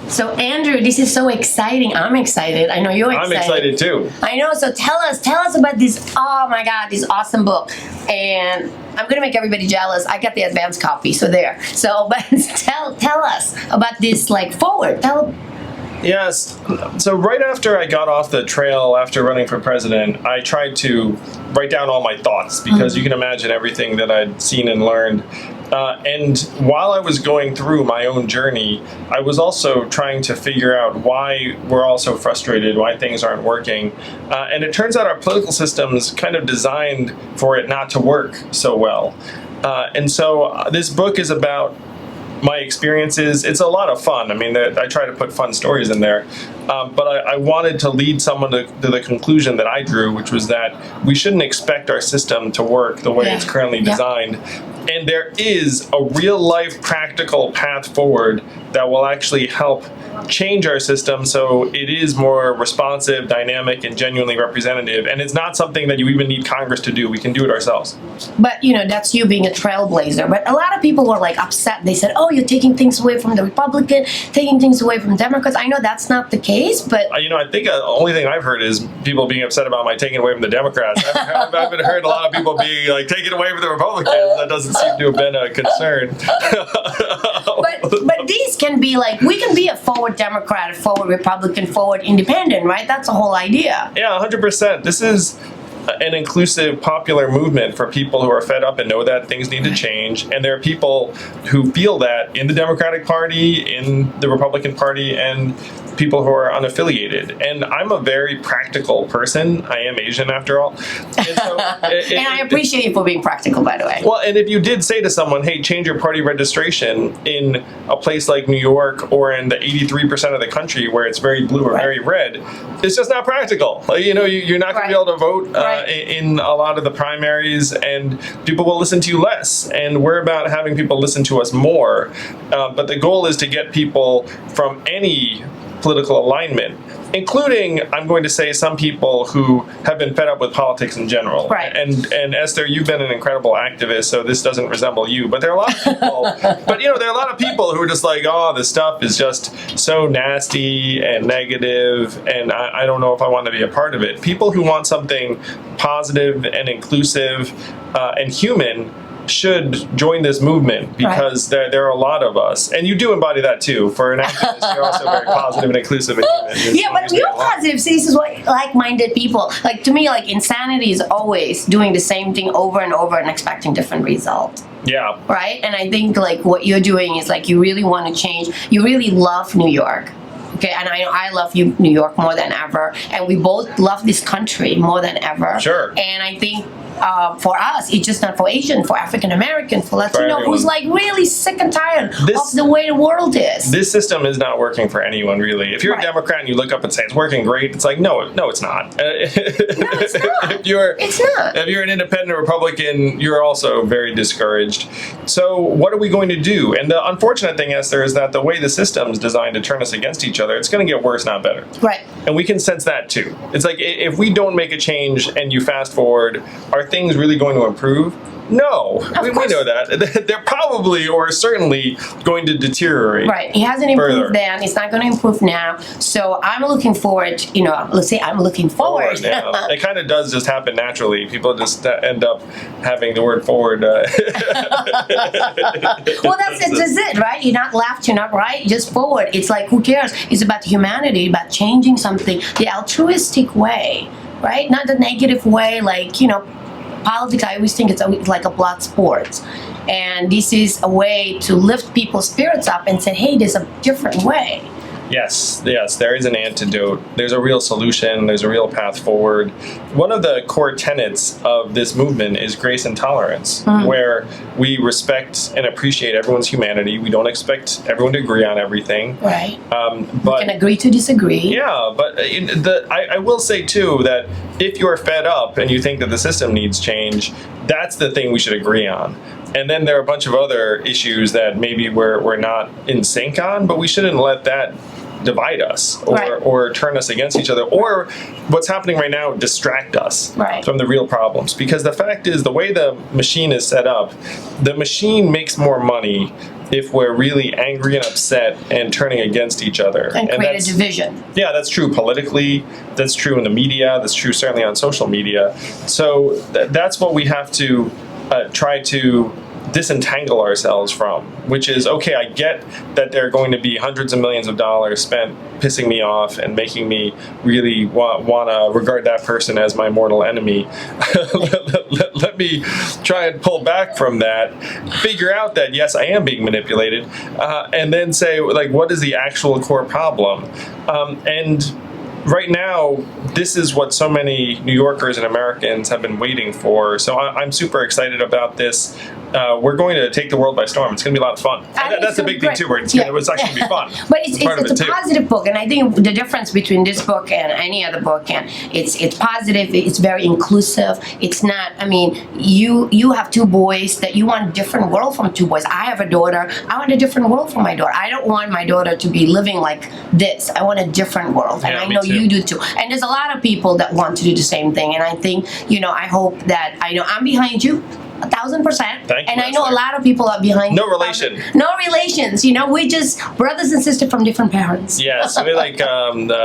So Andrew, this is so exciting. I'm excited. I know you're excited. I'm excited too. I know. So tell us about this. Oh my God, this awesome book. And I'm gonna make everybody jealous. I got the advanced copy, so there. So, but tell us about this. Like forward. Yes. So right after I got off the trail after running for president, I tried to write down all my thoughts because you can imagine everything that I'd seen and learned. And while I was going through my own journey, I was also trying to figure out why we're all so frustrated, why things aren't working. And it turns out our political system's kind of designed for it not to work so well. And so this book is about my experiences. It's a lot of fun. I mean, I try to put fun stories in there, but I wanted to lead someone to the conclusion that I drew, which was that we shouldn't expect our system to work the way it's currently designed. And there is a real life practical path forward that will actually help change our system so it is more responsive, dynamic, and genuinely representative. And it's not something that you even need Congress to do. We can do it ourselves. But, you know, that's you being a trailblazer. But a lot of people were like upset. They said, oh, you're taking things away from the Republican, taking things away from Democrats. I know that's not the case, but... you know, I think the only thing I've heard is people being upset about my taking away from the Democrats. I haven't heard a lot of people being like, taking away from the Republicans. That doesn't seem to have been a concern. But these can be like, we can be a forward Democrat, forward Republican, forward independent, right? That's the whole idea. Yeah, 100%. This is an inclusive, popular movement for people who are fed up and know that things need to change. And there are people who feel that in the Democratic Party, in the Republican Party, and people who are unaffiliated. And I'm a very practical person. I am Asian after all. And, so and I appreciate you for being practical, by the way. Well, and if you did say to someone, hey, change your party registration in a place like New York or in the 83% of the country where it's very blue or very red, it's just not practical. Like, you know, you're not going to be able to vote in a lot of the primaries, and people will listen to you less. And we're about having people listen to us more. But the goal is to get people from any political alignment, including, I'm going to say, some people who have been fed up with politics in general. Right. And Esther, you've been an incredible activist, so this doesn't resemble you. But there are a lot of people. But you know, there are a lot of people who are just like, oh, this stuff is just so nasty and negative, and I don't know if I want to be a part of it. People who want something positive and inclusive and human should join this movement, because there are a lot of us, and you do embody that too. For an activist, you're also very positive and inclusive and human. Yeah, but you're positive. See, this is what like-minded people. Like, to me, like, insanity is always doing the same thing over and over and expecting different results. Yeah. Right? And I think, like, what you're doing is, like, you really want to change. You really love New York. Okay, and I love New York more than ever, and we both love this country more than ever. Sure. And I think for us, it's just not for Asian, for African American, for Latino, who's like really sick and tired of the way the world is. This system is not working for anyone, really. If you're a Democrat and you look up and say it's working great, it's like, no, it's not. No, it's not. If you're an independent Republican, you're also very discouraged. So what are we going to do? And the unfortunate thing, Esther, is that the way the system is designed to turn us against each other, it's going to get worse, not better. Right. And we can sense that too. It's like, if we don't make a change and you fast forward, are things really going to improve? No, we know that. They're probably or certainly going to deteriorate. Right. It hasn't improved then. It's not going to improve now. So I'm looking forward, you know, let's say I'm looking forward. Yeah. It kind of does just happen naturally. People just end up having the word forward. Well, that's it, right? You're not left, you're not right, just forward. It's like, who cares? It's about humanity, about changing something the altruistic way, right? Not the negative way, like, you know, politics, I always think it's like a blood sport. And this is a way to lift people's spirits up and say, hey, there's a different way. Yes, there is an antidote. There's a real solution. There's a real path forward. One of the core tenets of this movement is grace and tolerance, where we respect and appreciate everyone's humanity. We don't expect everyone to agree on everything. Right. But we can agree to disagree. Yeah, but I will say too that if you're fed up and you think that the system needs change, that's the thing we should agree on. And then there are a bunch of other issues that maybe we're not in sync on, but we shouldn't let that divide us or turn us against each other, or what's happening right now, distract us from the real problems. Because the fact is, the way the machine is set up, the machine makes more money if we're really angry and upset and turning against each other. And create a that's- division. Yeah, that's true politically. That's true in the media. That's true certainly on social media. So that's what we have to try to disentangle ourselves from, which is, okay, I get that there are going to be hundreds of millions of dollars spent pissing me off and making me really want to regard that person as my mortal enemy. Let me try and pull back from that, figure out that, yes, I am being manipulated, and then say, like, what is the actual core problem? And right now, this is what so many New Yorkers and Americans have been waiting for. So I'm super excited about this. We're going to take the world by storm. It's going to be a lot of fun. That's a big thing too. Where it's actually going to be fun. But it's a positive book, and I think the difference between this book and any other book, and it's positive. It's very inclusive. It's not. I mean, you have two boys that you want a different world from two boys. I have a daughter. I want a different world for my daughter. I don't want my daughter to be living like this. I want a different world, and I know you do too. And there's a lot of people that want to do the same thing. And I think, I hope that I'm behind you. 1,000%. Thank you, and I know Esther. a lot of people are behind No you. relation. No relations. We just brothers and sisters from different parents. Yes, we're like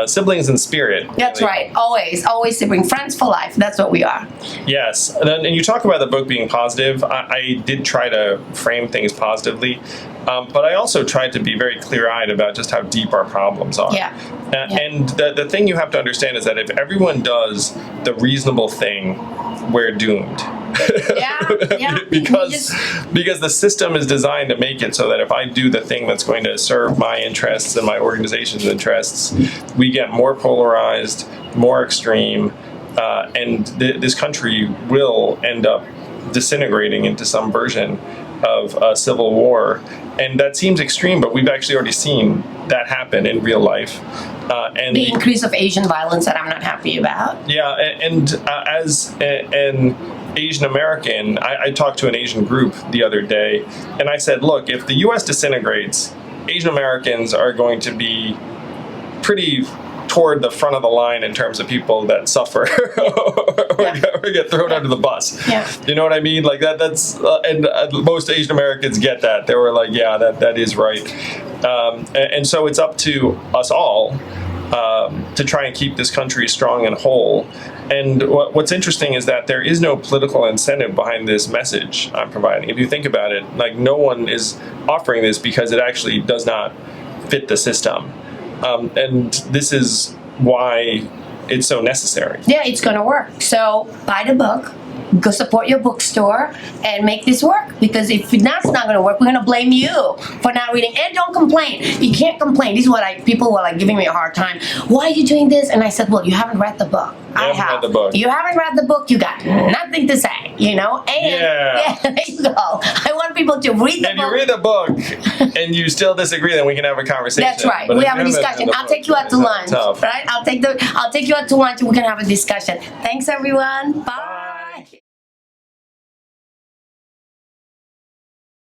siblings in spirit. That's really. right. Always sibling. Friends for life. That's what we are. Yes, and you talk about the book being positive. I did try to frame things positively, but I also tried to be very clear-eyed about just how deep our problems are. Yeah. And the thing you have to understand is that if everyone does the reasonable thing, we're doomed. Yeah. because the system is designed to make it so that if I do the thing that's going to serve my interests and my organization's interests, we get more polarized, more extreme, and this country will end up disintegrating into some version of a civil war. And that seems extreme, but we've actually already seen that happen in real life. And the increase of Asian violence that I'm not happy about. Yeah, and as an Asian American, I talked to an Asian group the other day, and I said, look, if the U.S. disintegrates, Asian Americans are going to be pretty toward the front of the line in terms of people that suffer or get thrown under the bus. Yeah. You know what I mean? Like that's and most Asian Americans get that. They were like, yeah, that is right. And so it's up to us all to try and keep this country strong and whole. And what's interesting is that there is no political incentive behind this message I'm providing. If you think about it, like no one is offering this because it actually does not fit the system. And this is why it's so necessary. Yeah, it's going to work. So buy the book. Go support your bookstore and make this work. Because if that's not going to work, we're going to blame you for not reading. And don't complain. You can't complain. This is what people were like giving me a hard time. Why are you doing this? And I said, well, you haven't read the book. I have. Read the book. You haven't read the book. You got nothing to say. And yeah, there you go. I want people to read the book. If you read the book and you still disagree, then we can have a conversation. That's right. But We have a discussion. I'll take you out to lunch. Tough. Right? I'll take you out to lunch and we can have a discussion. Thanks, everyone. Bye.